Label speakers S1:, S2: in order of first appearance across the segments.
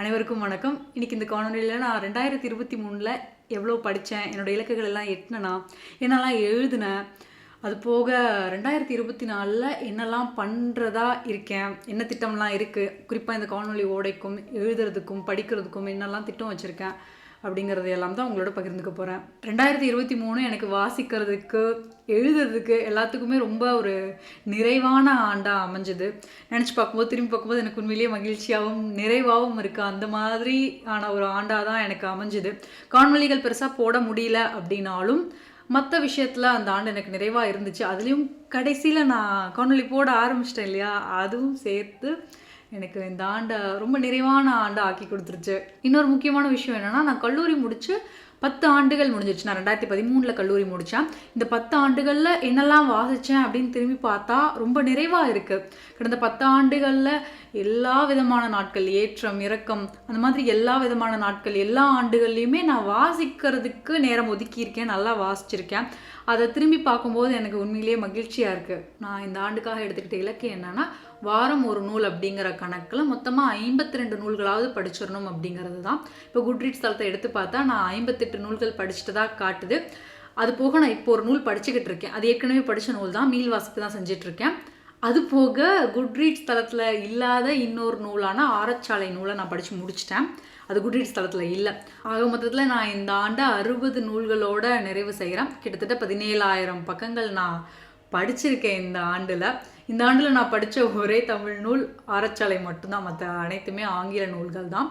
S1: அனைவருக்கும் வணக்கம். இன்னைக்கு இந்த காணொலியில் நான் 2023ல் எவ்வளோ படித்தேன், என்னோடய இலக்குகள் எல்லாம் எட்டினா, என்னெல்லாம் எழுதினேன், அது போக 2024ல் என்னெல்லாம் பண்ணுறதா இருக்கேன், என்ன திட்டம்லாம் இருக்குது, குறிப்பாக இந்த காணொலி ஓடைக்கும் எழுதுறதுக்கும் படிக்கிறதுக்கும் என்னெல்லாம் திட்டம் வச்சுருக்கேன் அப்படிங்கிறது எல்லாம் தான் உங்களோட பகிர்ந்துக்க போகிறேன். 2023 எனக்கு வாசிக்கிறதுக்கு எழுதுறதுக்கு எல்லாத்துக்குமே ரொம்ப ஒரு நிறைவான ஆண்டாக அமைஞ்சுது. நினச்சி பார்க்கும்போது திரும்பி பார்க்கும்போது எனக்கு உண்மையிலேயே மகிழ்ச்சியாகவும் நிறைவாகவும் இருக்குது. அந்த மாதிரியான ஒரு ஆண்டாக தான் எனக்கு அமைஞ்சுது. காணொலிகள் பெருசாக போட முடியல அப்படின்னாலும் மற்ற விஷயத்தில் அந்த ஆண்டு எனக்கு நிறைவாக இருந்துச்சு. அதுலேயும் கடைசியில் நான் காணொலி போட ஆரம்பிச்சிட்டேன் இல்லையா, அதுவும் சேர்த்து எனக்கு இந்த ஆண்டை ரொம்ப நிறைவான ஆண்டை ஆக்கி கொடுத்துருச்சு. இன்னொரு முக்கியமான விஷயம் என்னென்னா, நான் கல்லூரி முடித்து 10 ஆண்டுகள் முடிஞ்சிருச்சு. நான் 2013ல் கல்லூரி முடித்தேன். இந்த 10 ஆண்டுகளில் என்னெல்லாம் வாசித்தேன் அப்படின்னு திரும்பி பார்த்தா ரொம்ப நிறைவாக இருக்குது. கடந்த 10 ஆண்டுகளில் எல்லா விதமான நாட்கள், ஏற்றம் இறக்கம், அந்த மாதிரி எல்லா விதமான நாட்கள், எல்லா ஆண்டுகள்லையுமே நான் வாசிக்கிறதுக்கு நேரம் ஒதுக்கியிருக்கேன், நல்லா வாசிச்சிருக்கேன். அதை திரும்பி பார்க்கும்போது எனக்கு உண்மையிலேயே மகிழ்ச்சியாக இருக்குது. நான் இந்த ஆண்டுக்காக எடுத்துக்கிட்ட இலக்கு என்னென்னா, வாரம் ஒரு நூல் அப்படிங்கிற கணக்கில் மொத்தமாக 52 நூல்களாவது படிச்சிடணும் அப்படிங்கிறது தான். இப்போ குட்ரீட்ஸ் தளத்தை எடுத்து பார்த்தா நான் 58 நூல்கள் படிச்சுட்டு தான் காட்டுது. அது போக நான் இப்போ ஒரு நூல் படிச்சுக்கிட்டு இருக்கேன். அது ஏற்கனவே படித்த நூல் தான், மீள் வாசிப்பு தான் செஞ்சிட்ருக்கேன். அது போக குட்ரீட்ஸ் தளத்தில் இல்லாத இன்னொரு நூலான ஆரச்சாலை நூலை நான் படித்து முடிச்சிட்டேன். அது குட்ரீட்ஸ் தளத்தில் இல்லை. ஆக மொத்தத்தில் நான் இந்த ஆண்டு 60 நூல்களோட நிறைவு செய்கிறேன். கிட்டத்தட்ட 17,000 பக்கங்கள் நான் படிச்சிருக்கேன் இந்த ஆண்டில் நான் படித்த ஒரே தமிழ் நூல் ஆரச்சாலை மட்டும்தான். மற்ற அனைத்துமே ஆங்கில நூல்கள் தான்.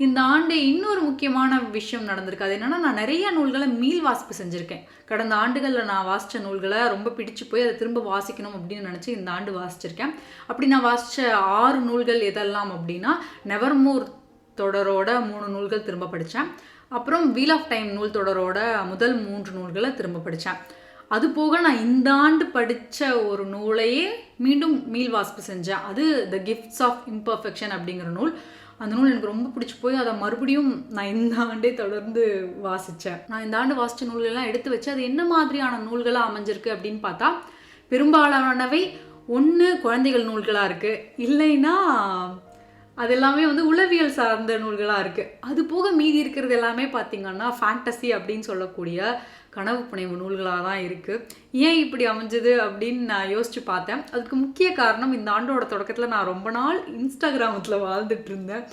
S1: இந்த ஆண்டு இன்னொரு முக்கியமான விஷயம் நடந்திருக்கு. அது என்னென்னா, நான் நிறைய நூல்களை மீள் வாசிப்பு செஞ்சுருக்கேன். கடந்த ஆண்டுகளில் நான் வாசித்த நூல்களை ரொம்ப பிடிச்சு போய் அதை திரும்ப வாசிக்கணும் அப்படின்னு நினச்சி இந்த ஆண்டு வாசிச்சிருக்கேன். அப்படி நான் வாசித்த 6 நூல்கள் எதெல்லாம் அப்படின்னா, நெவர்மோர் தொடரோட 3 நூல்கள் திரும்ப படித்தேன். அப்புறம் வீல் ஆஃப் டைம் நூல் தொடரோட முதல் 3 நூல்களை திரும்ப படித்தேன். அது போக நான் இந்த ஆண்டு படித்த ஒரு நூலையே மீண்டும் மீள் வாசிப்பு செஞ்சேன். அது த கிஃப்ட்ஸ் ஆஃப் இம்பர்ஃபெக்ஷன் அப்படிங்கிற நூல். அந்த நூல் எனக்கு ரொம்ப பிடிச்சி போய் அதை மறுபடியும் நான் இந்த ஆண்டே தொடர்ந்து வாசித்தேன். நான் இந்த ஆண்டு வாசித்த நூல்களெல்லாம் எடுத்து வச்சு அது என்ன மாதிரியான நூல்களாக அமைஞ்சிருக்கு அப்படின்னு பார்த்தா, பெரும்பாலானவை ஒன்று குழந்தைகள் நூல்களாக இருக்குது, இல்லைன்னா அது எல்லாமே உளவியல் சார்ந்த நூல்களாக இருக்குது. அது போக மீதி இருக்கிறது எல்லாமே பார்த்திங்கன்னா ஃபேண்டசி அப்படின்னு சொல்லக்கூடிய கனவு புனைவு நூல்களாக தான் இருக்குது. ஏன் இப்படி அமைஞ்சது அப்படின்னு நான் யோசித்து பார்த்தேன். அதுக்கு முக்கிய காரணம், இந்த ஆண்டோட தொடக்கத்தில் நான் ரொம்ப நாள் இன்ஸ்டாகிராமத்தில் வாழ்ந்துட்டு இருந்தேன்.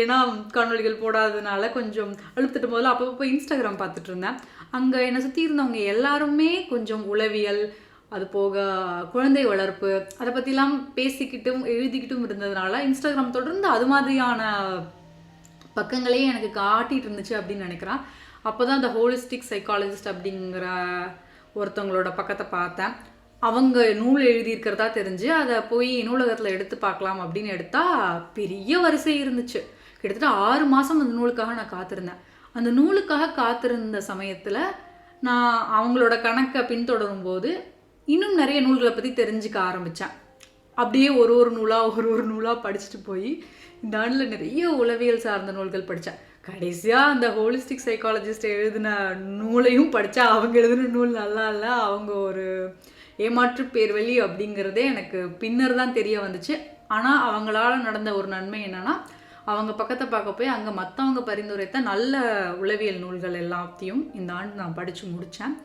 S1: ஏன்னா காணொலிகள் போடாததுனால கொஞ்சம் அழுத்துட்டு போதில் அப்பப்போ இன்ஸ்டாகிராம் பார்த்துட்டு இருந்தேன். அங்கே என்னை சுற்றி இருந்தவங்க எல்லாருமே கொஞ்சம் உளவியல், அது போக குழந்தை வளர்ப்பு, அதை பற்றிலாம் பேசிக்கிட்டும் எழுதிக்கிட்டும் இருந்ததுனால இன்ஸ்டாகிராம் தொடர்ந்து அது மாதிரியான பக்கங்களே எனக்கு காட்டிகிட்டு இருந்துச்சு அப்படின்னு நினைக்கிறேன். அப்போ தான் இந்த ஹோலிஸ்டிக் சைக்காலஜிஸ்ட் அப்படிங்கிற ஒருத்தவங்களோட பக்கத்தை பார்த்தேன். அவங்க நூல் எழுதியிருக்கிறதா தெரிஞ்சு அதை போய் நூலகத்தில் எடுத்து பார்க்கலாம் அப்படின்னு எடுத்தால் பெரிய வரிசை இருந்துச்சு. கிட்டத்தட்ட 6 மாதம் அந்த நூலுக்காக நான் காத்திருந்தேன். அந்த நூலுக்காக காத்திருந்த சமயத்தில் நான் அவங்களோட கணக்கை பின்தொடரும் போது இன்னும் நிறைய நூல்களை பற்றி தெரிஞ்சுக்க ஆரம்பித்தேன். அப்படியே ஒரு நூலாக படிச்சுட்டு போய் இந்த ஆண்டில் நிறைய உளவியல் சார்ந்த நூல்கள் படித்தேன். கடைசியாக அந்த ஹோலிஸ்டிக் சைக்காலஜிஸ்ட் எழுதின நூலையும் படித்தா அவங்க எழுதின நூல் நல்லா இல்லை, அவங்க ஒரு ஏமாற்று பேர்வழி அப்படிங்கிறதே எனக்கு பின்னர் தான் தெரிய வந்துச்சு. ஆனால் அவங்களால நடந்த ஒரு நன்மை என்னென்னா, அவங்க பக்கத்தை பார்க்க போய் அங்கே மற்றவங்க பரிந்துரைத்த நல்ல உளவியல் நூல்கள் எல்லாத்தையும் இந்த ஆண்டு நான் படித்து முடித்தேன்.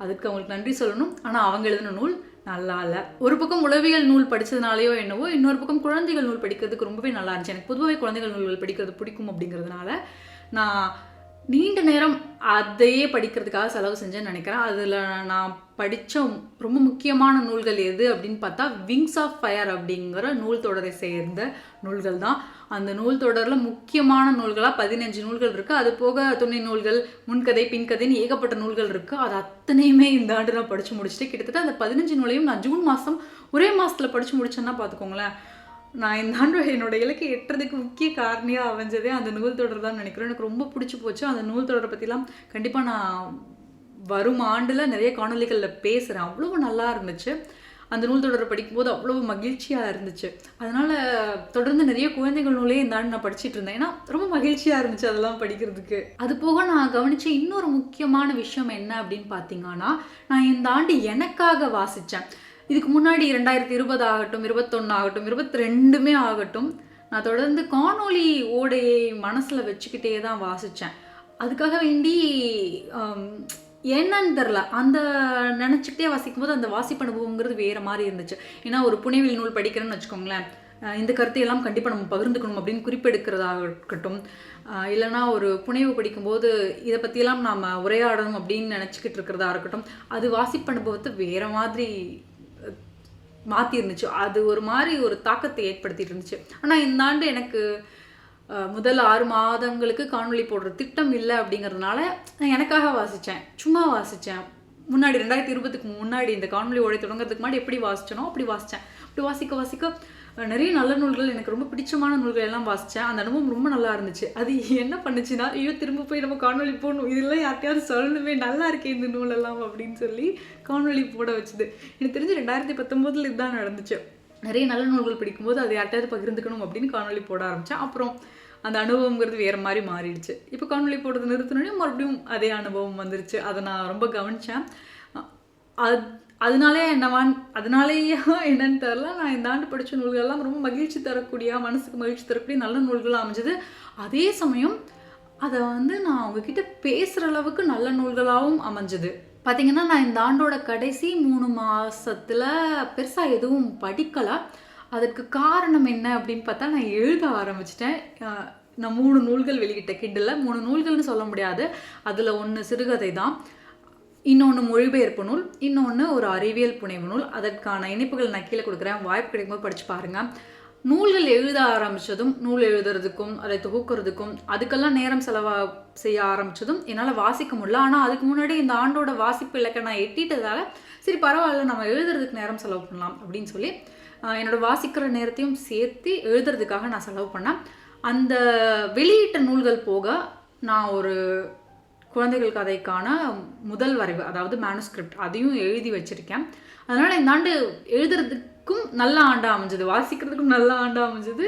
S1: அதுக்கு அவங்களுக்கு நன்றி சொல்லணும். ஆனால் அவங்க எழுதின நூல் நல்லா இல்லை. ஒரு பக்கம் உளவியல் நூல் படித்ததுனாலையோ என்னவோ, இன்னொரு பக்கம் குழந்தைகள் நூல் படிக்கிறதுக்கு ரொம்பவே நல்லா இருந்துச்சு. எனக்கு பொதுவாகவே குழந்தைகள் நூல்கள் படிக்கிறது பிடிக்கும் அப்படிங்கிறதுனால நான் நீண்ட நேரம் அதையே படிக்கிறதுக்காக செலவு செஞ்சேன்னு நினைக்கிறேன். அதில் நான் படித்த ரொம்ப முக்கியமான நூல்கள் எது அப்படின்னு பார்த்தா, விங்ஸ் ஆஃப் ஃபயர் அப்படிங்கிற நூல் தொடரை சேர்ந்த நூல்கள் தான். அந்த நூல் தொடரில் முக்கியமான நூல்களாக 15 நூல்கள் இருக்குது. அது போக துணை நூல்கள், முன்கதை, பின்கதைன்னு ஏகப்பட்ட நூல்கள் இருக்குது. அது அத்தனையுமே இந்த ஆண்டு நான் படித்து முடிச்சுட்டு, கிட்டத்தட்ட அந்த 15 நூலையும் நான் ஜூன் மாதம் ஒரே மாதத்தில் படித்து முடிச்சேன்னா பார்த்துக்கோங்களேன். நான் இந்த ஆண்டு என்னோட இலக்கை எட்டுறதுக்கு முக்கிய காரணியாக அமைஞ்சதே அந்த நூல் தொடர் தான் நினைக்கிறேன். எனக்கு ரொம்ப பிடிச்சி போச்சு. அந்த நூல் தொடரை பற்றிலாம் கண்டிப்பாக நான் வரும் ஆண்டில் நிறைய காணொலிகளில் பேசுகிறேன். அவ்வளோ நல்லா இருந்துச்சு. அந்த நூல் தொடரை படிக்கும்போது அவ்வளோ மகிழ்ச்சியாக இருந்துச்சு. அதனால் தொடர்ந்து நிறைய குழந்தைகள் நூலே இந்த ஆண்டு நான் படிச்சுட்டு இருந்தேன். ஏன்னா ரொம்ப மகிழ்ச்சியாக இருந்துச்சு அதெல்லாம் படிக்கிறதுக்கு. அது போக நான் கவனித்த இன்னொரு முக்கியமான விஷயம் என்ன அப்படின்னு பார்த்தீங்கன்னா, நான் இந்த ஆண்டு எனக்காக வாசித்தேன். இதுக்கு முன்னாடி 2020 ஆகட்டும், 21 ஆகட்டும், 22 ஆகட்டும், நான் தொடர்ந்து காணொளி ஓடையை மனசில் வச்சுக்கிட்டே தான் வாசித்தேன். அதுக்காக வேண்டி என்னன்னு தெரில, அந்த நினச்சிக்கிட்டே வாசிக்கும்போது அந்த வாசிப்பு அனுபவங்கிறது வேறு மாதிரி இருந்துச்சு. ஏன்னா ஒரு புனைவில் நூல் படிக்கிறேன்னு வச்சுக்கோங்களேன், இந்த கருத்தையெல்லாம் கண்டிப்பாக நம்ம பகிர்ந்துக்கணும் அப்படின்னு குறிப்பெடுக்கிறதாக இருக்கட்டும், இல்லைனா ஒரு புனைவு படிக்கும்போது இதை பற்றியெல்லாம் நாம் உரையாடணும் அப்படின்னு நினச்சிக்கிட்டு இருக்கிறதா இருக்கட்டும், அது வாசிப்பு அனுபவத்தை வேறு மாதிரி மாற்றி இருந்துச்சு. அது ஒரு மாதிரி ஒரு தாக்கத்தை ஏற்படுத்திட்டு இருந்துச்சு. ஆனால் இந்த ஆண்டு எனக்கு முதல் 6 மாதங்களுக்கு காணொளி போடுற திட்டம் இல்லை அப்படிங்கிறதுனால நான் எனக்காக வாசித்தேன், சும்மா வாசித்தேன். முன்னாடி 2020க்கு முன்னாடி இந்த காணொளி ஓடை தொடங்குறதுக்கு முன்னாடி எப்படி வாசித்தனோ அப்படி வாசித்தேன். அப்படி வாசிக்க நிறைய நல்ல நூல்கள், எனக்கு ரொம்ப பிடிச்சமான நூல்கள் எல்லாம் வாசித்தேன். அந்த அனுபவம் ரொம்ப நல்லா இருந்துச்சு. அது என்ன பண்ணுச்சுன்னா, ஐயோ திரும்ப போய் நம்ம காணொளி போடணும், இதெல்லாம் யார்ட்டையாவது சொல்லணுமே, நல்லா இருக்கே இந்த நூலெல்லாம் அப்படின்னு சொல்லி காணொளி போட வச்சுது. எனக்கு தெரிஞ்சு 2019 இதுதான் நடந்துச்சு. நிறைய நல்ல நூல்கள் படிக்கும்போது அதை யார்ட்டையாவது பகிர்ந்துக்கணும் அப்படின்னு காணொளி போட ஆரம்பித்தேன். அப்புறம் அந்த அனுபவங்கிறது வேறு மாதிரி மாறிடுச்சு. இப்போ காணொளி போடுறது நிறுத்தினோடனே மறுபடியும் அதே அனுபவம் வந்துருச்சு. அதை நான் ரொம்ப கவனித்தேன். அதனாலேயே என்னன்னு தெரில, நான் இந்த ஆண்டு படித்த நூல்கள்லாம் ரொம்ப மகிழ்ச்சி தரக்கூடிய, மனசுக்கு மகிழ்ச்சி தரக்கூடிய நல்ல நூல்களாக அமைஞ்சது. அதே சமயம் அதை நான் உங்ககிட்ட பேசுகிற அளவுக்கு நல்ல நூல்களாகவும் அமைஞ்சது. பார்த்திங்கன்னா, நான் இந்த ஆண்டோட கடைசி 3 மாதத்தில் பெருசாக எதுவும் படிக்கலை. அதுக்கு காரணம் என்ன அப்படின்னு பார்த்தா, நான் எழுத ஆரம்பிச்சிட்டேன். நான் 3 நூல்கள் வெளியிட்டேன் கிண்டல்ல. 3 நூல்கள்னு சொல்ல முடியாது, அதில் 1 சிறுகதை தான், இன்னொன்று மொழிபெயர்ப்பு நூல், இன்னொன்று ஒரு அறிவியல் புனைவு நூல். அதற்கான இணைப்புகள் நான் கீழே கொடுக்குறேன், வாய்ப்பு கிடைக்கும்போது படித்து பாருங்கள். நூல்கள் எழுத ஆரம்பித்ததும், நூல் எழுதுறதுக்கும் அதை தொகுக்கிறதுக்கும் அதுக்கெல்லாம் நேரம் செய்ய ஆரம்பித்ததும் என்னால் வாசிக்க முடியல. ஆனால் அதுக்கு முன்னாடி இந்த ஆண்டோட வாசிப்பு இலக்கை நான் எட்டிட்டதால் சரி பரவாயில்ல, நம்ம எழுதுறதுக்கு நேரம் செலவு பண்ணலாம் அப்படின்னு சொல்லி என்னோடய வாசிக்கிற நேரத்தையும் சேர்த்து எழுதுறதுக்காக நான் செலவு பண்ணேன். அந்த வெளியிட்ட நூல்கள் போக நான் ஒரு குழந்தைகள் கதைக்கான முதல் வரைவு, அதாவது மேனுஸ்கிரிப்ட், அதையும் எழுதி வச்சுருக்கேன். அதனால் இந்த ஆண்டு எழுதுறதுக்கும் நல்ல ஆண்டாக அமைஞ்சது, வாசிக்கிறதுக்கும் நல்ல ஆண்டாக அமைஞ்சது,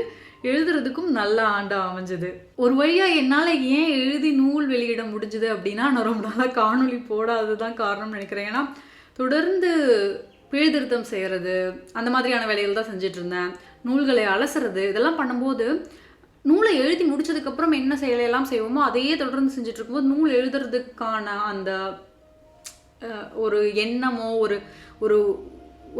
S1: எழுதுறதுக்கும் நல்ல ஆண்டாக அமைஞ்சது. ஒரு வழியாக என்னால் ஏன் எழுதி நூல் வெளியிட முடிஞ்சுது அப்படின்னா, நான் ரொம்ப நாளாக காணொலி போடாதது தான் காரணம்னு நினைக்கிறேன். ஏன்னா தொடர்ந்து பிழைதிருத்தம் செய்கிறது, அந்த மாதிரியான வேலைகள் தான் செஞ்சுட்டு இருந்தேன். நூல்களை அலசுறது, இதெல்லாம் பண்ணும்போது நூலை எழுதி முடிச்சதுக்கப்புறம் என்ன செயலையெல்லாம் செய்வோமோ அதையே தொடர்ந்து செஞ்சுட்டு இருக்கும்போது நூல் எழுதுறதுக்கான அந்த ஒரு எண்ணமோ ஒரு ஒரு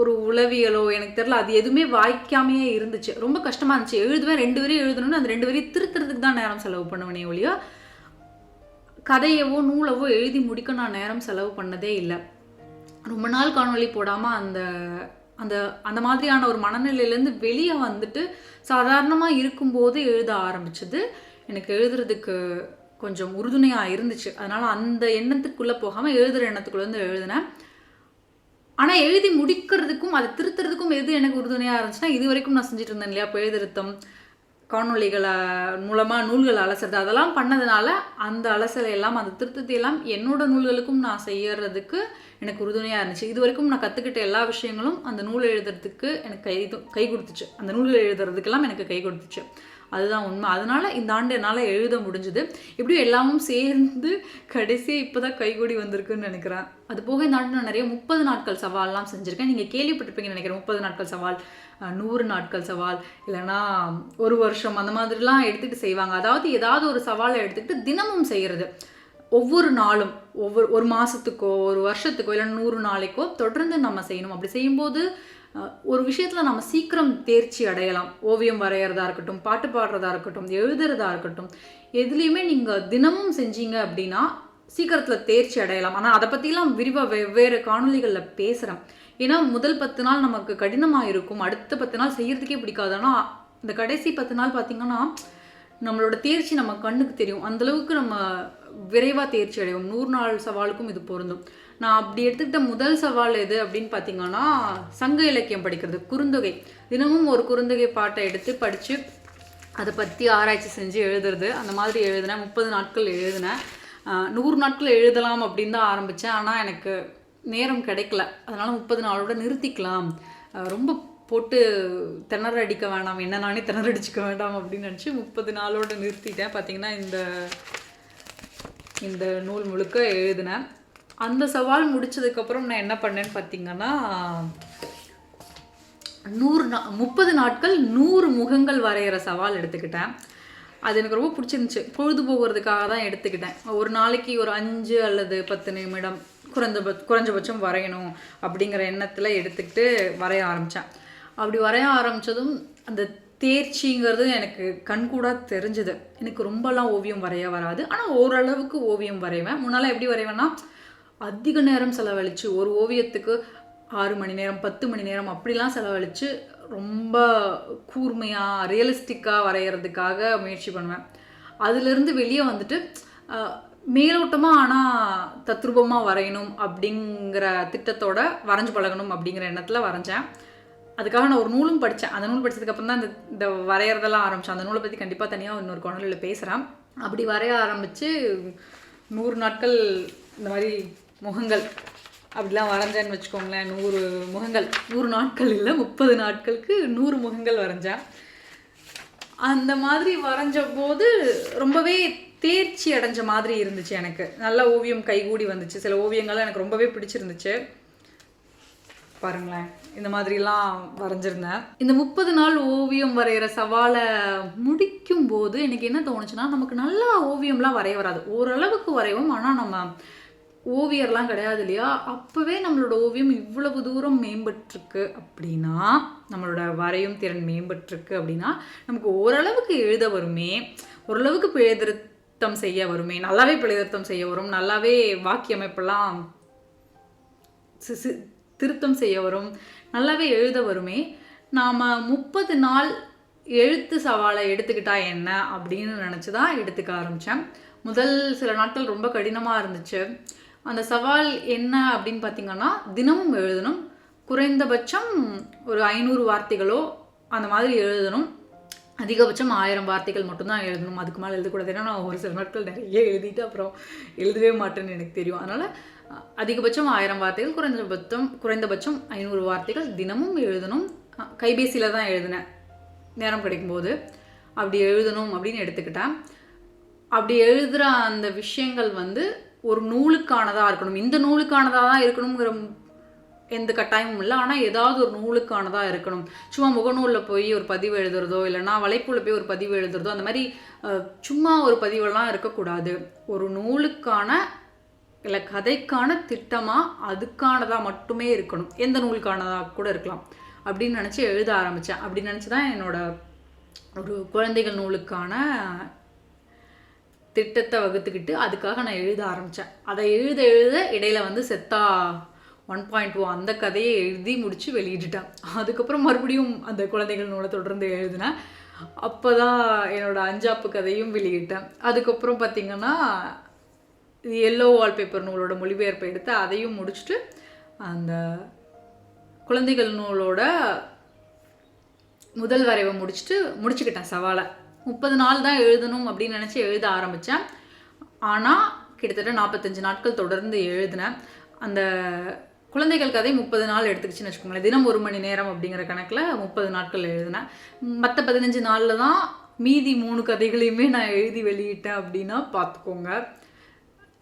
S1: ஒரு உளவியலோ எனக்கு தெரியல, அது எதுவுமே வாய்க்காமையே இருந்துச்சு. ரொம்ப கஷ்டமாக இருந்துச்சு. எழுதுவேன், 2 வரி எழுதணும்னு அந்த 2 வரி திருத்துறதுக்கு தான் நேரம் செலவு பண்ணுவேனே ஒழியா கதையவோ நூலவோ எழுதி முடிக்க நான் நேரம் செலவு பண்ணதே இல்லை. ரொம்ப நாள் காணொலி போடாமல் அந்த அந்த அந்த மாதிரியான ஒரு மனநிலையிலேருந்து வெளியே வந்துட்டு சாதாரணமாக இருக்கும்போது எழுத ஆரம்பிச்சது எனக்கு எழுதுறதுக்கு கொஞ்சம் உறுதுணையாக இருந்துச்சு. அதனால் அந்த எண்ணத்துக்குள்ளே போகாமல் எழுதுகிற எண்ணத்துக்குள்ளேருந்து எழுதினேன். ஆனால் எழுதி முடிக்கிறதுக்கும் அதை திருத்துறதுக்கும் எது எனக்கு உறுதுணையாக இருந்துச்சுன்னா, இது வரைக்கும் நான் செஞ்சுட்டு இருந்தேன் இல்லையா, பிழைதிருத்தம், காணொலிகளை மூலமாக நூல்களை அலசுறது, அதெல்லாம் பண்ணதுனால அந்த அலசலை எல்லாம் அந்த திருத்தத்தை எல்லாம் என்னோட நூல்களுக்கும் நான் செய்யறதுக்கு எனக்கு உறுதுணையாக இருந்துச்சு. இது வரைக்கும் நான் கற்றுக்கிட்ட எல்லா விஷயங்களும் அந்த நூல் எழுதுறதுக்கு எனக்கு கை கொடுத்துச்சு, அந்த நூல்கள் எழுதுறதுக்கெல்லாம் எனக்கு கை கொடுத்துச்சு. அதுதான் உண்மை. அதனால இந்த ஆண்டு என்னால் எழுத முடிஞ்சுது. எப்படியும் எல்லாமும் சேர்ந்து கடைசியாக இப்போ தான் கைகூடி வந்திருக்குன்னு நினைக்கிறேன். அது போக இந்த ஆண்டு நான் நிறைய 30 நாட்கள் சவால்லாம் செஞ்சுருக்கேன். நீங்கள் கேள்விப்பட்டிருப்பீங்கன்னு நினைக்கிறேன். 30 நாட்கள் சவால், 100 நாட்கள் சவால், இல்லைனா 1 வருஷம், அந்த மாதிரிலாம் எடுத்துகிட்டு செய்வாங்க. அதாவது ஏதாவது ஒரு சவாலை எடுத்துக்கிட்டு தினமும் செய்கிறது. ஒவ்வொரு நாளும், ஒரு மாதத்துக்கோ ஒரு வருஷத்துக்கோ இல்லை 100 நாளைக்கோ தொடர்ந்து நம்ம செய்யணும். அப்படி செய்யும்போது ஒரு விஷயத்தில் நம்ம சீக்கிரம் தேர்ச்சி அடையலாம். ஓவியம் வரைகிறதா இருக்கட்டும், பாட்டு பாடுறதா இருக்கட்டும், எழுதுறதா இருக்கட்டும், எதுலேயுமே நீங்கள் தினமும் செஞ்சீங்க அப்படின்னா சீக்கிரத்தில் தேர்ச்சி அடையலாம். ஆனால் அதை பற்றிலாம் விரிவாக வெவ்வேறு காணொலிகளில் பேசுகிறேன். ஏன்னா முதல் 10 நாள் நமக்கு கடினமாக இருக்கும், அடுத்த 10 நாள் செய்கிறதுக்கே பிடிக்காது. ஆனால் இந்த கடைசி 10 நாள் பார்த்திங்கன்னா நம்மளோட தேர்ச்சி நம்ம கண்ணுக்கு தெரியும். அந்தளவுக்கு நம்ம விரைவாக தேர்ச்சி அடைவோம். 100 நாள் சவாலுக்கும் இது பொருந்தும். நான் அப்படி எடுத்துக்கிட்ட முதல் சவால் எது அப்படின்னு பார்த்தீங்கன்னா, சங்க இலக்கியம் படிக்கிறது, குறுந்தொகை. தினமும் ஒரு குறுந்தொகை பாட்டை எடுத்து படித்து அதை பற்றி ஆராய்ச்சி செஞ்சு எழுதுறது. அந்த மாதிரி எழுதினேன். 30 நாட்கள் எழுதினேன். 100 நாட்கள் எழுதலாம் அப்படின்னு தான் ஆரம்பித்தேன். ஆனால் எனக்கு நேரம் கிடைக்கல. அதனால் 30 நாளோட நிறுத்திக்கலாம், ரொம்ப போட்டு திணற அடிக்க வேண்டாம், என்ன நானே திணறடிச்சிக்க வேண்டாம் அப்படின்னு நினச்சி 30 நாளோடு நிறுத்திட்டேன். பார்த்திங்கன்னா இந்த நூல் முழுக்க எழுதினேன். அந்த சவால் முடித்ததுக்கப்புறம் நான் என்ன பண்ணேன்னு பார்த்திங்கன்னா, 30 நாட்கள் 100 முகங்கள் வரைகிற சவால் எடுத்துக்கிட்டேன். அது எனக்கு ரொம்ப பிடிச்சிருந்துச்சு. பொழுது போகிறதுக்காக தான் எடுத்துக்கிட்டேன். ஒரு நாளைக்கு ஒரு 5 அல்லது 10 நிமிடம் குறைஞ்சபட்சம் வரையணும் அப்படிங்கிற எண்ணத்தில் எடுத்துக்கிட்டு வரைய ஆரம்பித்தேன். அப்படி வரைய ஆரம்பித்ததும் அந்த தேர்ச்சிங்கிறது எனக்கு கண்கூடாக தெரிஞ்சுது. எனக்கு ரொம்பலாம் ஓவியம் வரைய வராது, ஆனால் ஓரளவுக்கு ஓவியம் வரைவேன். முன்னால் எப்படி வரைவேன்னா, அதிக நேரம் செலவழித்து ஒரு ஓவியத்துக்கு 6 மணி நேரம் 10 மணி நேரம் அப்படிலாம் செலவழித்து ரொம்ப கூர்மையாக ரியலிஸ்டிக்காக வரைகிறதுக்காக முயற்சி பண்ணுவேன். அதிலிருந்து வெளியே வந்துட்டு மேலோட்டமாக ஆனால் தத்ரூபமாக வரையணும் அப்படிங்கிற திட்டத்தோட வரைஞ்சு பழகணும் அப்படிங்கிற எண்ணத்தில் வரைஞ்சேன். அதுக்காக நான் ஒரு நூலும் படித்தேன். அந்த நூல் படித்ததுக்கப்புறம் தான் இந்த வரைகிறதெல்லாம் ஆரம்பித்தேன். அந்த நூலை பற்றி கண்டிப்பாக தனியாக இன்னொரு காணொலியில் பேசுகிறேன். அப்படி வரைய ஆரம்பித்து 100 நாட்கள் இந்த மாதிரி முகங்கள் அப்படிலாம் வரைஞ்சேன்னு வச்சுக்கோங்களேன். 100 முகங்கள், 100 நாட்கள் இல்லை 30 நாட்களுக்கு 100 முகங்கள் வரைஞ்சேன். அந்த மாதிரி வரைஞ்ச போது ரொம்பவே தேர்ச்சி அடைஞ்ச மாதிரி இருந்துச்சு. எனக்கு நல்ல ஓவியம் கைகூடி வந்துச்சு. சில ஓவியங்கள்லாம் எனக்கு ரொம்பவே பிடிச்சிருந்துச்சு. பாருங்களேன், இந்த மாதிரிலாம் வரைஞ்சிருந்தேன். இந்த 30 நாள் ஓவியம் வரைகிற சவாலை முடிக்கும் போது எனக்கு என்ன தோணுச்சுன்னா, நமக்கு நல்லா ஓவியம்லாம் வரைய வராது, ஓரளவுக்கு வரைவோம். ஆனால் நம்ம ஓவியர்லாம் கிடையாது இல்லையா? அப்போவே நம்மளோட ஓவியம் இவ்வளவு தூரம் மேம்பட்டுருக்கு அப்படின்னா, நம்மளோட வரையும் திறன் மேம்பட்டுருக்கு அப்படின்னா, நமக்கு ஓரளவுக்கு எழுத வருமே, ஓரளவுக்கு பிழை திருத்தம் செய்ய வருமே, நல்லாவே பிழை திருத்தம் செய்ய வரும், நல்லாவே வாக்கிய அமைப்பெல்லாம் திருத்தம் செய்ய வரும், நல்லாவே எழுத வருமே. நாம் 30 நாள் எழுத்து சவாலை எடுத்துக்கிட்டா என்ன அப்படின்னு நினச்சி தான் எடுத்துக்க ஆரம்பித்தேன். முதல் சில நாட்கள் ரொம்ப கடினமாக இருந்துச்சு. அந்த சவால் என்ன அப்படின்னு பார்த்தீங்கன்னா, தினமும் எழுதணும். குறைந்தபட்சம் ஒரு 500 வார்த்தைகளோ அந்த மாதிரி எழுதணும். அதிகபட்சம் 1000 வார்த்தைகள் மட்டும்தான் எழுதணும். அதுக்கு மேலே எழுதக்கூடாது. ஏன்னா நான் ஒரு சில நாட்கள் நிறைய எழுதிட்டு அப்புறம் எழுதவே மாட்டேன்னு எனக்கு தெரியும். அதனால் அதிகபட்சம் 1000 வார்த்தைகள், குறைந்தபட்சம் 500 வார்த்தைகள் தினமும் எழுதணும். கைபேசியில் தான் எழுதினேன் நேரம் கிடைக்கும்போது. அப்படி எழுதணும் அப்படின்னு எடுத்துக்கிட்டேன். அப்படி எழுதுகிற அந்த விஷயங்கள் ஒரு நூலுக்கானதாக இருக்கணும். இந்த நூலுக்கானதாக தான் இருக்கணுங்கிற எந்த கட்டாயமும் இல்லை. ஆனால் ஏதாவது ஒரு நூலுக்கானதாக இருக்கணும். சும்மா முகநூலில் போய் ஒரு பதிவு எழுதுறதோ, இல்லைனா வலைப்பூவில் போய் ஒரு பதிவு எழுதுறதோ, அந்த மாதிரி சும்மா ஒரு பதிவெல்லாம் இருக்கக்கூடாது. ஒரு நூலுக்கான இல்லை கதைக்கான திட்டமாக அதுக்கானதாக மட்டுமே இருக்கணும். எந்த நூலுக்கானதாக கூட இருக்கலாம் அப்படின்னு நினச்சி எழுத ஆரம்பித்தேன். அப்படி நினச்சி தான் என்னோடய ஒரு குழந்தைகள் நூலுக்கான திட்டத்தை வகுத்துக்கிட்டு அதுக்காக நான் எழுத ஆரம்பித்தேன். அதை எழுத இடையில் செத்தா 1.0 அந்த கதையை எழுதி முடித்து வெளியிட்டுட்டேன். அதுக்கப்புறம் மறுபடியும் அந்த குழந்தைகள் நூலை தொடர்ந்து எழுதினேன். அப்போ தான் என்னோடய அஞ்சாப்பு கதையும் வெளியிட்டேன். அதுக்கப்புறம் பார்த்திங்கன்னா எல்லோ வால்பேப்பர் நூலோட மொழிபெயர்ப்பை எடுத்து அதையும் முடிச்சுட்டு அந்த குழந்தைகள் நூலோட முதல் வரைவை முடிச்சுக்கிட்டேன் சவாலை. 30 நாள் தான் எழுதணும் அப்படின்னு நினச்சி எழுத ஆரம்பித்தேன். ஆனால் கிட்டத்தட்ட 45 நாட்கள் தொடர்ந்து எழுதினேன். அந்த குழந்தைகள் கதை 30 நாள் எடுத்துக்கிச்சுன்னு வச்சுக்கோங்களேன். தினம் 1 மணி நேரம் அப்படிங்கிற கணக்கில் 30 நாட்கள் எழுதினேன். மற்ற 15 நாளில் தான் மீதி 3 கதைகளையுமே நான் எழுதி வெளியிட்டேன் அப்படின்னா பார்த்துக்கோங்க.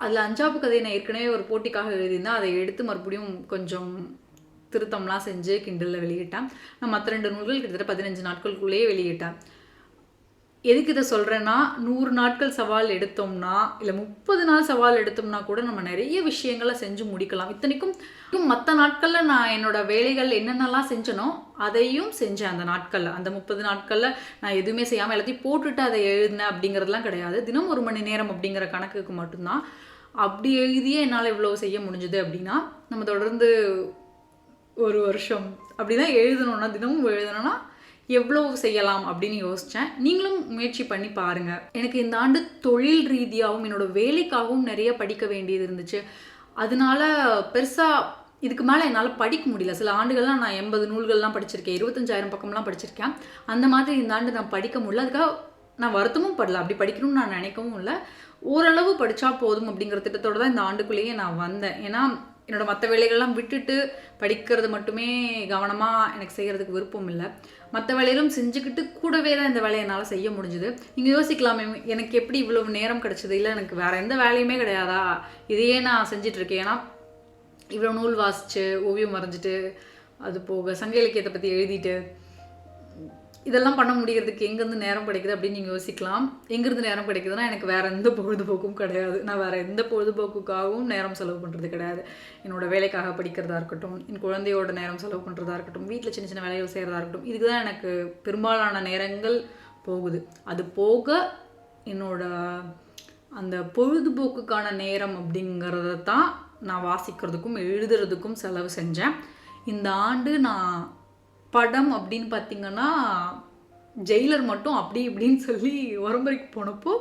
S1: அதில் அஞ்சாப்பு கதையை நான் ஏற்கனவே ஒரு போட்டிக்காக எழுதியிருந்தேன். அதை எடுத்து மறுபடியும் கொஞ்சம் திருத்தம்லாம் செஞ்சு கிண்டலில் வெளியிட்டேன். நான் மற்ற 2 நூல்கள் கிட்டத்தட்ட 15 நாட்களுக்குள்ளேயே வெளியிட்டேன். எதுக்கு இதை சொல்கிறேன்னா, 100 நாட்கள் சவால் எடுத்தோம்னா, இல்லை 30 நாள் சவால் எடுத்தோம்னா கூட நம்ம நிறைய விஷயங்களை செஞ்சு முடிக்கலாம். இத்தனைக்கும் மற்ற நாட்களில் நான் என்னோடய வேலைகள் என்னென்னலாம் செஞ்சனோ அதையும் செஞ்சேன். அந்த நாட்களில், அந்த 30 நாட்களில் நான் எதுவுமே செய்யாமல் எல்லாத்தையும் போட்டுட்டு அதை எழுதினேன் அப்படிங்கிறதுலாம் கிடையாது. தினம் 1 மணி நேரம் அப்படிங்கிற கணக்குக்கு மட்டும்தான். அப்படி எழுதியே என்னால் இவ்வளோ செய்ய முடிஞ்சுது அப்படின்னா, நம்ம தொடர்ந்து 1 வருஷம் அப்படிதான் எழுதணும்னா, தினமும் எழுதணும்னா எவ்வளோ செய்யலாம் அப்படின்னு யோசித்தேன். நீங்களும் முயற்சி பண்ணி பாருங்கள். எனக்கு இந்த ஆண்டு தொழில் ரீதியாகவும் என்னோடய வேலைக்காகவும் நிறைய படிக்க வேண்டியது இருந்துச்சு. அதனால பெருசாக இதுக்கு மேலே என்னால் படிக்க முடியல. சில ஆண்டுகள்லாம் நான் 80 நூல்கள்லாம் படிச்சிருக்கேன், 25,000 பக்கம்லாம் படிச்சிருக்கேன். அந்த மாதிரி இந்த ஆண்டு நான் படிக்க முடியல. அதுக்காக நான் வருத்தமும் படல, அப்படி படிக்கணும்னு நான் நினைக்கவும் இல்லை. ஓரளவு படித்தா போதும் அப்படிங்கிற திட்டத்தோடு தான் இந்த ஆண்டுக்குள்ளேயே நான் வந்தேன். ஏன்னா என்னோடய மற்ற வேலைகள்லாம் விட்டுட்டு படிக்கிறது மட்டுமே கவனமாக எனக்கு செய்கிறதுக்கு விருப்பம் இல்லை. மற்ற வேலைகளும் செஞ்சுக்கிட்டு கூடவே தான் இந்த வேலையை என்னால் செய்ய முடிஞ்சுது. நீங்கள் யோசிக்கலாமே, எனக்கு எப்படி இவ்வளவு நேரம் கிடச்சிது? இல்லை எனக்கு வேறு எந்த வேலையுமே கிடையாதா? இதையே நான் செஞ்சிட்ருக்கேன். ஏன்னா இவ்வளோ நூல் வாசித்து ஓவியம் வரைஞ்சிட்டு அது போக சங்க இலக்கியத்தை பற்றி எழுதிட்டு இதெல்லாம் பண்ண முடிகிறதுக்கு எங்கேருந்து நேரம் கிடைக்குது அப்படின்னு நீங்கள் யோசிக்கலாம். எங்கேருந்து நேரம் கிடைக்குதுன்னா, எனக்கு வேறு எந்த பொழுதுபோக்கும் கிடையாது. நான் வேறு எந்த பொழுதுபோக்குக்காகவும் நேரம் செலவு பண்ணுறது கிடையாது. என்னோடய வேலைக்காக படிக்கிறதா இருக்கட்டும், என் குழந்தையோட நேரம் செலவு பண்ணுறதா இருக்கட்டும், வீட்டில் சின்ன சின்ன வேலைகள் செய்கிறதா இருக்கட்டும், இதுக்கு தான் எனக்கு பெரும்பாலான நேரங்கள் போகுது. அது போக என்னோட அந்த பொழுதுபோக்குக்கான நேரம் அப்படிங்கிறத தான் நான் வாசிக்கிறதுக்கும் எழுதுறதுக்கும் செலவு செஞ்சேன். இந்த ஆண்டு நான் படம் அப்படின்னு பார்த்திங்கன்னா ஜெயிலர் மட்டும் அப்படி இப்படின்னு சொல்லி உரம்பரைக்கு போனப்போ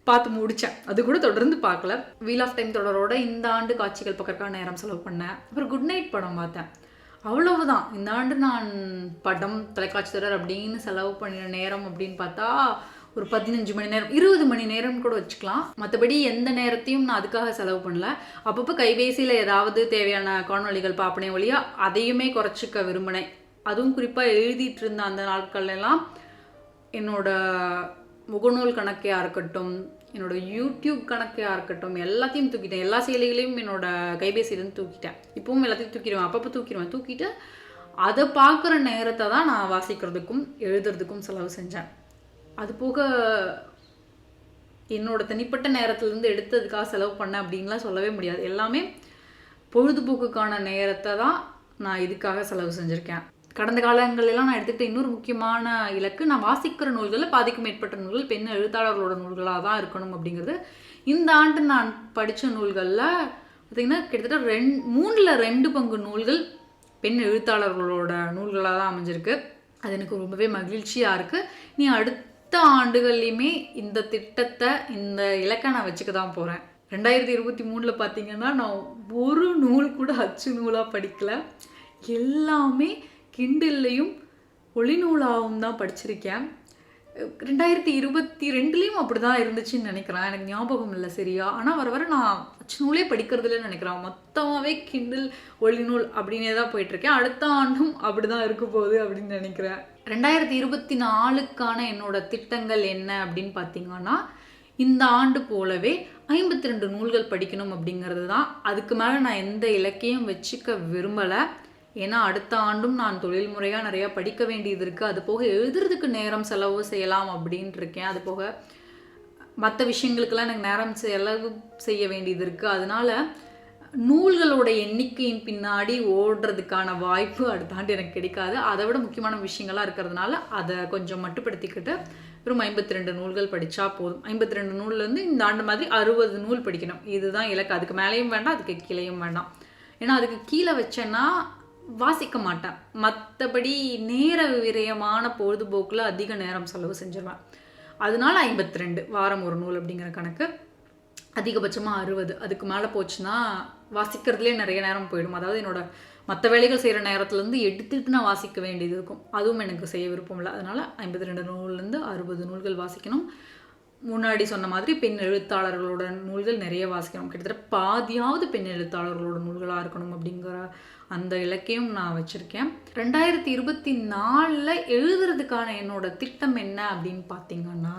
S1: பார்த்து முடித்தேன். அது கூட தொடர்ந்து பார்க்கல. வீல் ஆஃப் டைம் தொடரோட இந்த ஆண்டு காட்சிகள் பக்கறதுக்கான நேரம் செலவு பண்ணேன். அப்புறம் குட் நைட் படம் பார்த்தேன். அவ்வளவுதான். இந்த ஆண்டு நான் படம், தொலைக்காட்சி தொடர் அப்படின்னு செலவு பண்ணின நேரம் அப்படின்னு பார்த்தா ஒரு 15 மணி நேரம், 20 மணி நேரம் கூட வச்சுக்கலாம். மற்றபடி எந்த நேரத்தையும் நான் அதுக்காக செலவு பண்ணல. அப்பப்போ கைபேசியில் ஏதாவது தேவையான காணொலிகள் பார்ப்பனே ஒழியா அதையுமே குறைச்சிக்க விரும்பினேன். அதுவும் குறிப்பாக எழுதிட்டு இருந்த அந்த நாட்கள்லாம் என்னோட முகநூல் கணக்கையாக இருக்கட்டும், என்னோட யூடியூப் கணக்கையாக இருக்கட்டும், எல்லாத்தையும் தூக்கிட்டேன். எல்லா செயலிகளையும் என்னோட கைபேசியிலேருந்து தூக்கிட்டேன். இப்பவும் எல்லாத்தையும் தூக்கிடுவேன். அப்பப்போ தூக்கிட்டு அதை பார்க்குற நேரத்தை தான் நான் வாசிக்கிறதுக்கும் எழுதுறதுக்கும் செலவு செஞ்சேன். அது போக என்னோட தனிப்பட்ட நேரத்துலேருந்து எடுத்ததுக்காக செலவு பண்ணேன் அப்படின்லாம் சொல்லவே முடியாது. எல்லாமே பொழுதுபோக்குக்கான நேரத்தை தான் நான் இதுக்காக செலவு செஞ்சுருக்கேன். கடந்த காலங்களெல்லாம் நான் எடுத்துக்கிட்ட இன்னொரு முக்கியமான இலக்கு, நான் வாசிக்கிற நூல்களில் பாதிக்கும் மேற்பட்ட நூல்கள் பெண் எழுத்தாளர்களோட நூல்களாக தான் இருக்கணும் அப்படிங்கிறது. இந்த ஆண்டு நான் படித்த நூல்களில் பார்த்திங்கன்னா கிட்டத்தட்ட 3/2 பங்கு நூல்கள் பெண் எழுத்தாளர்களோட நூல்களாக தான் அமைஞ்சிருக்கு. அது எனக்கு ரொம்பவே மகிழ்ச்சியாக இருக்குது. நீ அடுத்த ஆண்டுகள்லையுமே இந்த திட்டத்தை, இந்த இலக்கை நான் வச்சுக்க தான் போகிறேன். 2023 பார்த்திங்கன்னா நான் ஒரு நூல் கூட அச்சு நூலாக படிக்கலை. எல்லாமே கிண்டில்லையும் ஒளிநூலாகவும் தான் படிச்சிருக்கேன். 2022 அப்படி தான் இருந்துச்சுன்னு நினைக்கிறேன். எனக்கு ஞாபகம் இல்லை சரியா. ஆனால் வர வர நான் அச்சு நூலே படிக்கிறதுலன்னு நினைக்கிறேன். மொத்தமாகவே கிண்டில் ஒளிநூல் அப்படின்னே தான் போயிட்டுருக்கேன். அடுத்த ஆண்டும் அப்படி தான் இருக்க போகுது அப்படின்னு நினைக்கிறேன். 2024க்கான என்னோட திட்டங்கள் என்ன அப்படின்னு பார்த்தீங்கன்னா, இந்த ஆண்டு போலவே 52 நூல்கள் படிக்கணும் அப்படிங்கிறது தான். அதுக்கு மேலே நான் எந்த இலக்கையும் வச்சுக்க விரும்பலை. ஏன்னா அடுத்த ஆண்டும் நான் தொழில் முறையாக நிறையா படிக்க வேண்டியது இருக்குது. அது போக எழுதுறதுக்கு நேரம் செலவு செய்யலாம் அப்படின்ட்டு இருக்கேன். அது போக மற்ற விஷயங்களுக்கெல்லாம் எனக்கு நேரம் செலவு செய்ய வேண்டியது இருக்குது. அதனால் நூல்களோட எண்ணிக்கையின் பின்னாடி ஓடுறதுக்கான வாய்ப்பு அடுத்த ஆண்டு எனக்கு கிடைக்காது. அதை விட முக்கியமான விஷயங்கள்லாம் இருக்கிறதுனால அதை கொஞ்சம் மட்டுப்படுத்திக்கிட்டு வெறும் 52 நூல்கள் படித்தா போதும். 52 நூல்லேருந்து இந்த ஆண்டு மாதிரி 60 நூல் படிக்கணும். இதுதான் இலக்கு. அதுக்கு மேலேயும் வேண்டாம், அதுக்கு கீழேயும் வேண்டாம். ஏன்னா அதுக்கு கீழே வச்சேன்னா வாசிக்க மாட்டேன். மற்றபடி நேர விரயமான பொழுதுபோக்கில் அதிக நேரம் செலவு செஞ்சிருவேன். அதனால 52 வாரம் ஒரு நூல் அப்படிங்கிற கணக்கு. அதிகபட்சமாக 60. அதுக்கு மேலே போச்சுன்னா வாசிக்கிறதுலேயே நிறைய நேரம் போயிடும். அதாவது என்னோட மற்ற வேலைகள் செய்கிற நேரத்துலேருந்து எடுத்துகிட்டு நான் வாசிக்க வேண்டியது இருக்கும். அதுவும் எனக்கு செய்ய விருப்பம் இல்லை. அதனால் 52 நூல்லேருந்து 60 நூல்கள் வாசிக்கணும். முன்னாடி சொன்ன மாதிரி பெண் எழுத்தாளர்களோட நூல்கள் நிறைய வாசிக்கணும். கிட்டத்தட்ட பாதியாவது பெண் எழுத்தாளர்களோட நூல்களாக இருக்கணும் அப்படிங்கிற அந்த இலக்கையும் நான் வச்சுருக்கேன். 2024 எழுதுறதுக்கான என்னோட திட்டம் என்ன அப்படின்னு பார்த்தீங்கன்னா,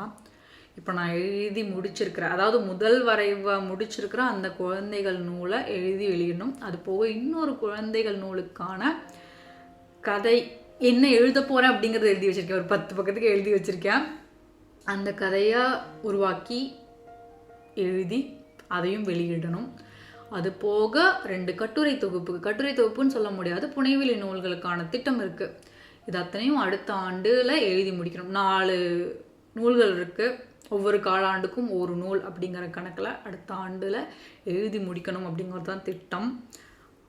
S1: இப்போ நான் எழுதி முடிச்சிருக்கிறேன், அதாவது முதல் வரைவை முடிச்சிருக்கிற அந்த குழந்தைகள் நூலை எழுதி வெளியிடணும். அது போக இன்னொரு குழந்தைகள் நூலுக்கான கதை என்ன எழுத போகிறேன் அப்படிங்கிறத எழுதி வச்சுருக்கேன். ஒரு 10 பக்கத்துக்கு எழுதி வச்சுருக்கேன். அந்த கதையை உருவாக்கி எழுதி அதையும் வெளியிடணும். அது போக 2 கட்டுரை தொகுப்புன்னு சொல்ல முடியாது, புனைவெளி நூல்களுக்கான திட்டம் இருக்குது. இது அத்தனையும் அடுத்த ஆண்டில் எழுதி முடிக்கணும். 4 நூல்கள் இருக்குது. ஒவ்வொரு காலாண்டுக்கும் ஒரு நூல் அப்படிங்கிற கணக்கில் அடுத்த ஆண்டில் எழுதி முடிக்கணும் அப்படிங்கிறது தான் திட்டம்.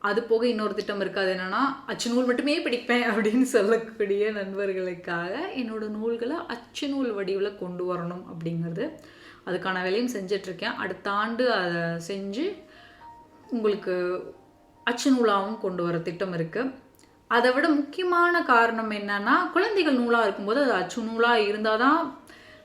S1: அது போக இன்னொரு திட்டம் இருக்குது. அது என்னென்னா, அச்சு நூல் மட்டுமே படிப்பேன் அப்படின்னு சொல்லக்கூடிய நண்பர்களுக்காக என்னோடய நூல்களை அச்சு நூல் வடிவில் கொண்டு வரணும் அப்படிங்கிறது. அதுக்கான வேலையும் செஞ்சிட்ருக்கேன். அடுத்த ஆண்டு அதை செஞ்சு உங்களுக்கு அச்சு நூலாகவும் கொண்டு வர திட்டம் இருக்குது. அதை விட முக்கியமான காரணம் என்னென்னா, குழந்தைகள் நூலாக இருக்கும்போது அது அச்சு நூலாக இருந்தால் தான்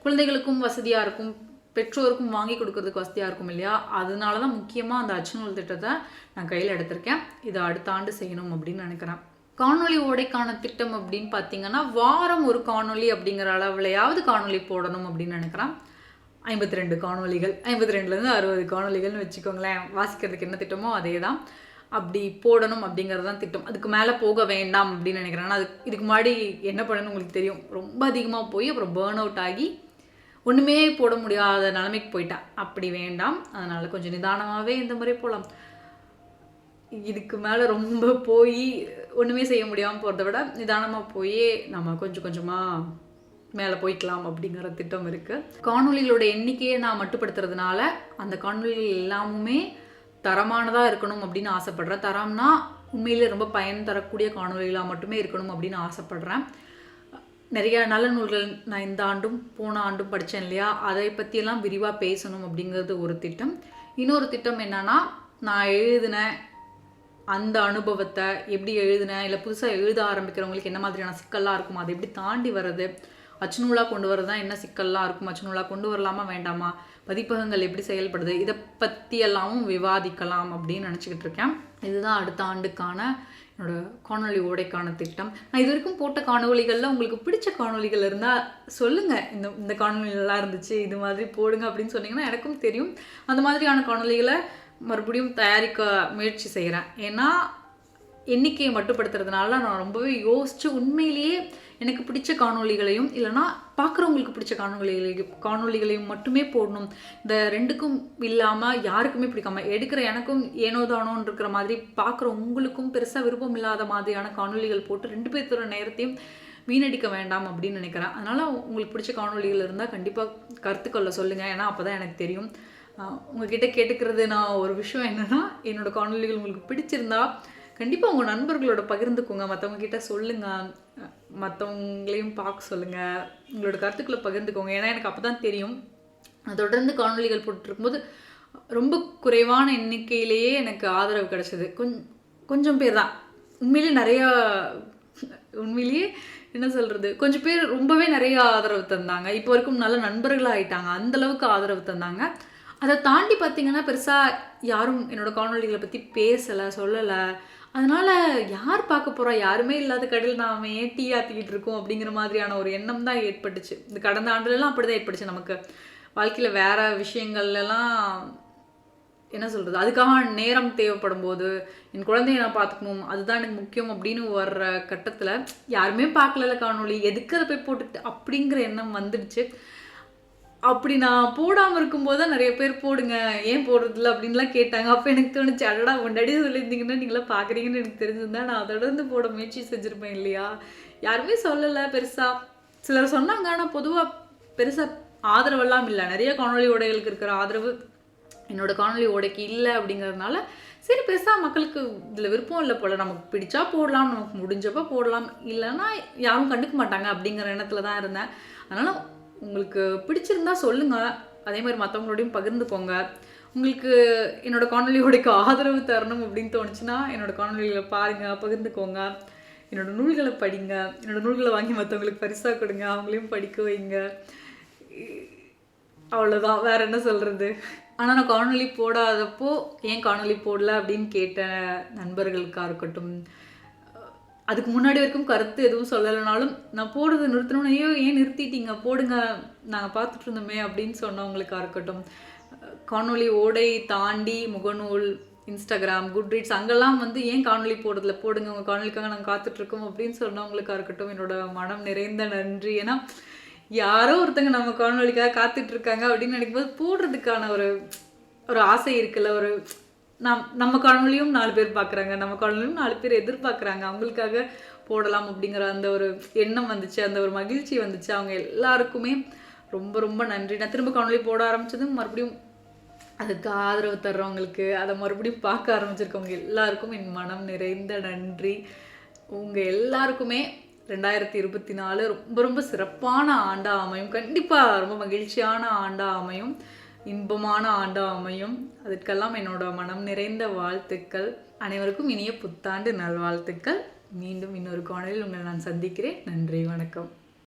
S1: குழந்தைகளுக்கும் வசதியாக இருக்கும், பெற்றோருக்கும் வாங்கி கொடுக்கறதுக்கு வசதியாக இருக்கும் இல்லையா. அதனால தான் முக்கியமாக அந்த அச்சு நூல் திட்டத்தை நான் கையில் எடுத்திருக்கேன். இதை அடுத்த ஆண்டு செய்யணும் அப்படின்னு நினைக்கிறேன். காணொலி ஓடைக்கான திட்டம் அப்படின்னு பார்த்தீங்கன்னா, வாரம் ஒரு காணொலி அப்படிங்கிற அளவுலையாவது காணொலி போடணும் அப்படின்னு நினைக்கிறேன். 52 காணொலிகள், 52லேருந்து 60 காணொலிகள்னு வச்சுக்கோங்களேன். வாசிக்கிறதுக்கு என்ன திட்டமோ அதே தான். அப்படி போடணும் அப்படிங்கிறது தான் திட்டம். அதுக்கு மேலே போக வேண்டாம் அப்படின்னு நினைக்கிறேன். ஆனால் இதுக்கு முன்னாடி என்ன பண்ணணும்னு உங்களுக்கு தெரியும். ரொம்ப அதிகமாக போய் அப்புறம் பேர்ன் அவுட் ஆகி ஒன்றுமே போட முடியாத நிலைமைக்கு போயிட்டேன். அப்படி வேண்டாம். அதனால் கொஞ்சம் நிதானமாகவே இந்த மாதிரி போகலாம். இதுக்கு மேலே ரொம்ப போய் ஒன்றுமே செய்ய முடியாமல் போகிறத விட நிதானமாக போய் நம்ம கொஞ்சம் கொஞ்சமாக மேலே போய்க்கலாம் அப்படிங்கிற திட்டம் இருக்குது. காணொலிகளோட எண்ணிக்கையை நான் மட்டுப்படுத்துறதுனால அந்த காணொலிகள் எல்லாமுமே தரமானதாக இருக்கணும் அப்படின்னு ஆசைப்பட்றேன். தரம்னா உண்மையிலே ரொம்ப பயன் தரக்கூடிய காணொலிகளாக மட்டுமே இருக்கணும் அப்படின்னு ஆசைப்பட்றேன். நிறைய நல்ல நூல்கள் நான் இந்த ஆண்டும் போன ஆண்டும் படித்தேன் இல்லையா, அதை பற்றியெல்லாம் விரிவாக பேசணும் அப்படிங்கிறது ஒரு திட்டம். இன்னொரு திட்டம் என்னென்னா, நான் எழுதின அந்த அனுபவத்தை எப்படி எழுதினேன், இல்லை புதுசாக எழுத ஆரம்பிக்கிறவங்களுக்கு என்ன மாதிரியான சிக்கல்லாம் இருக்கும், அதை எப்படி தாண்டி வர்றது, அச்சுநூலாக கொண்டு வரது தான் என்ன சிக்கல்லாம் இருக்கும், அச்சுநூலாக கொண்டு வரலாமா வேண்டாமா, பதிப்பகங்கள் எப்படி செயல்படுது, இதை பற்றியெல்லாமும் விவாதிக்கலாம் அப்படின்னு நினச்சிக்கிட்டு இருக்கேன். இதுதான் அடுத்த ஆண்டுக்கான என்னோட காணொலி ஓடைக்கான திட்டம். நான் இது வரைக்கும் போட்ட காணொலிகளில் உங்களுக்கு பிடிச்ச காணொலிகள் இருந்தால் சொல்லுங்கள். இந்த காணொலிகள்லாம் இருந்துச்சு, இது மாதிரி போடுங்க அப்படின்னு சொன்னீங்கன்னா எனக்கும் தெரியும். அந்த மாதிரியான காணொலிகளை மறுபடியும் தயாரிக்க முயற்சி செய்கிறேன். ஏன்னா எண்ணிக்கையை மட்டுப்படுத்துறதுனால நான் ரொம்பவே யோசித்து உண்மையிலேயே எனக்கு பிடிச்ச காணொலிகளையும் இல்லைனா பார்க்குறவங்களுக்கு பிடிச்ச காணொலிகளையும் மட்டுமே போடணும். இந்த ரெண்டுக்கும் இல்லாமல் யாருக்குமே பிடிக்காம எடுக்கிற எனக்கும் ஏனோ தானோன்னு இருக்கிற மாதிரி பார்க்குற உங்களுக்கும் பெருசாக விருப்பம் இல்லாத மாதிரியான காணொலிகள் போட்டு 2 பேர்த்தோட நேரத்தையும் வீணடிக்க வேண்டாம் அப்படின்னு நினைக்கிறேன். அதனால் உங்களுக்கு பிடிச்ச காணொலிகள் இருந்தால் கண்டிப்பாக கருத்துக்களை சொல்லுங்கள். ஏன்னா அப்போ தான் எனக்கு தெரியும். உங்ககிட்ட கேட்டுக்கிறது நான் ஒரு விஷயம் என்னென்னா, என்னோடய காணொலிகள் உங்களுக்கு பிடிச்சிருந்தா கண்டிப்பாக உங்கள் நண்பர்களோட பகிர்ந்துக்கோங்க, மற்றவங்க கிட்ட சொல்லுங்கள், மற்றவங்களையும் பார்க்க சொல்லுங்கள், உங்களோட கருத்துக்களை பகிர்ந்துக்கோங்க. ஏன்னா எனக்கு அப்போ தான் தெரியும். தொடர்ந்து காணொலிகள் போட்டுருக்கும்போது ரொம்ப குறைவான எண்ணிக்கையிலேயே எனக்கு ஆதரவு கிடச்சிது. கொஞ்சம் பேர் தான் உண்மையிலேயே என்ன சொல்கிறது, கொஞ்சம் பேர் ரொம்பவே நிறைய ஆதரவு தந்தாங்க. இப்போ வரைக்கும் நல்ல நண்பர்களாக ஆகிட்டாங்க. அந்தளவுக்கு ஆதரவு தந்தாங்க. அதை தாண்டி பார்த்திங்கன்னா பெருசாக யாரும் என்னோடய காணொலிகளை பற்றி பேசலை, சொல்லலை. அதனால் யார் பார்க்க போகிறா, யாருமே இல்லாத கடையில் நாம் ஏன் டீ ஆற்றிக்கிட்டு இருக்கோம் அப்படிங்கிற மாதிரியான ஒரு எண்ணம் தான் ஏற்பட்டுச்சு. இந்த கடந்த ஆண்டுலலாம் அப்படி தான் ஏற்பட்டுச்சு. நமக்கு வாழ்க்கையில் வேறு விஷயங்கள்லாம் என்ன சொல்கிறது, அதுக்காக நேரம் தேவைப்படும் போது என் குழந்தைய நான் பார்த்துக்கணும், அதுதான் எனக்கு முக்கியம் அப்படின்னு வர்ற கட்டத்தில் யாருமே பார்க்கல காணொலி, எதுக்கு அதை போய் போட்டுக்கிட்டு அப்படிங்கிற எண்ணம் வந்துடுச்சு. அப்படி நான் போடாமல் இருக்கும்போது தான் நிறைய பேர் போடுங்க, ஏன் போடுறதில்ல அப்படின்லாம் கேட்டாங்க. அப்போ எனக்கு தோணுச்சு, அடடா முன்னாடியே சொல்லியிருந்தீங்கன்னா நீங்களாம் பார்க்குறீங்கன்னு எனக்கு தெரிஞ்சிருந்தா நான் தொடர்ந்து போட முயற்சி செஞ்சுருப்பேன் இல்லையா. யாருமே சொல்லலை பெருசாக, சிலர் சொன்னாங்க. ஆனால் பொதுவாக பெருசாக ஆதரவெல்லாம் இல்லை. நிறைய காணொலி ஓடைகளுக்கு இருக்கிற ஆதரவு என்னோடய காணொலி ஓடைக்கு இல்லை. அப்படிங்கிறதுனால சரி பெருசாக மக்களுக்கு இதில் விருப்பம் இல்லை போல், நமக்கு பிடிச்சா போடலாம், நமக்கு முடிஞ்சப்போ போடலாம், இல்லைன்னா யாரும் கண்டுக்க மாட்டாங்க அப்படிங்கிற எண்ணத்தில் தான் இருந்தேன். அதனால் உங்களுக்கு பிடிச்சிருந்தா சொல்லுங்கள், அதே மாதிரி மற்றவங்களோடையும் பகிர்ந்துக்கோங்க. உங்களுக்கு என்னோடய காணொலியோடைக்கு ஆதரவு தரணும் அப்படின்னு தோணுச்சுன்னா என்னோடய காணொலிகளை பாருங்கள், பகிர்ந்துக்கோங்க. என்னோடய நூல்களை படிங்க, என்னோடய நூல்களை வாங்கி மற்றவங்களுக்கு பரிசாக கொடுங்க, அவங்களையும் படிக்க வைங்க. அவ்வளோதான், வேறு என்ன சொல்கிறது. ஆனால் நான் காணொலி போடாதப்போ ஏன் காணொலி போடல அப்படின்னு கேட்ட நண்பர்களுக்காக இருக்கட்டும், அதுக்கு முன்னாடி வரைக்கும் கருத்து எதுவும் சொல்லலைனாலும் நான் போடுறது நிறுத்தணும்னு ஏன் நிறுத்திட்டீங்க, போடுங்க, நாங்கள் பார்த்துட்டு இருந்தோமே அப்படின்னு சொன்னவங்களுக்காக இருக்கட்டும், காணொலி ஓடை தாண்டி முகநூல், இன்ஸ்டாகிராம், குட்ரீட்ஸ் அங்கெல்லாம் ஏன் காணொலி போடுறதில்ல, போடுங்க, உங்கள் காணொலிக்காக நாங்கள் காத்துட்ருக்கோம் அப்படின்னு சொன்னவங்களுக்காக இருக்கட்டும் என்னோட மனம் நிறைந்த நன்றி. ஏன்னா யாரோ ஒருத்தங்க நம்ம காணொலிக்காக காத்துட்ருக்காங்க அப்படின்னு நினைக்கும்போது போடுறதுக்கான ஒரு ஆசை இருக்குல்ல, நம்ம காணொலியும் 4 பேர் பார்க்குறாங்க, நம்ம காணொலியும் 4 பேர் எதிர்பார்க்குறாங்க, அவங்களுக்காக போடலாம் அப்படிங்கிற அந்த ஒரு எண்ணம் வந்துச்சு, அந்த ஒரு மகிழ்ச்சி வந்துச்சு. அவங்க எல்லாருக்குமே ரொம்ப ரொம்ப நன்றி. நான் திரும்ப காணொலி போட ஆரம்பித்ததும் மறுபடியும் அதுக்கு ஆதரவு தர்றவங்களுக்கு, அதை மறுபடியும் பார்க்க ஆரம்பிச்சிருக்கவங்க எல்லாருக்கும் என் மனம் நிறைந்த நன்றி. உங்கள் எல்லாருக்குமே 2024 ரொம்ப ரொம்ப சிறப்பான ஆண்டாக அமையும். கண்டிப்பாக ரொம்ப மகிழ்ச்சியான ஆண்டாக அமையும், இன்பமான ஆண்டாக அமையும். அதுக்கெல்லாம் என்னோட மனம் நிறைந்த வாழ்த்துக்கள். அனைவருக்கும் இனிய புத்தாண்டு நல்வாழ்த்துக்கள். மீண்டும் இன்னொரு காணொலியில் உங்களை நான் சந்திக்கிறேன். நன்றி, வணக்கம்.